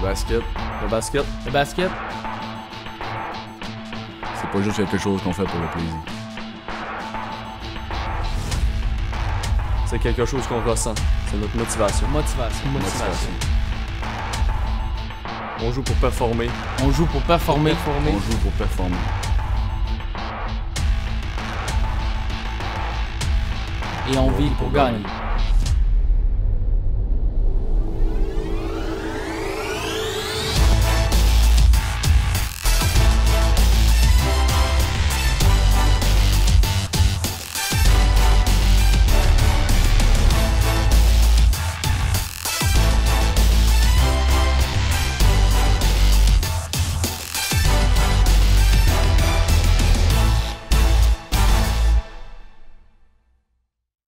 basket. Le basket. Le basket. C'est pas juste quelque chose qu'on fait pour le plaisir. C'est quelque chose qu'on ressent. C'est notre motivation. Motivation. On joue pour performer. On joue pour performer. On joue pour performer. Et on vit pour gagner.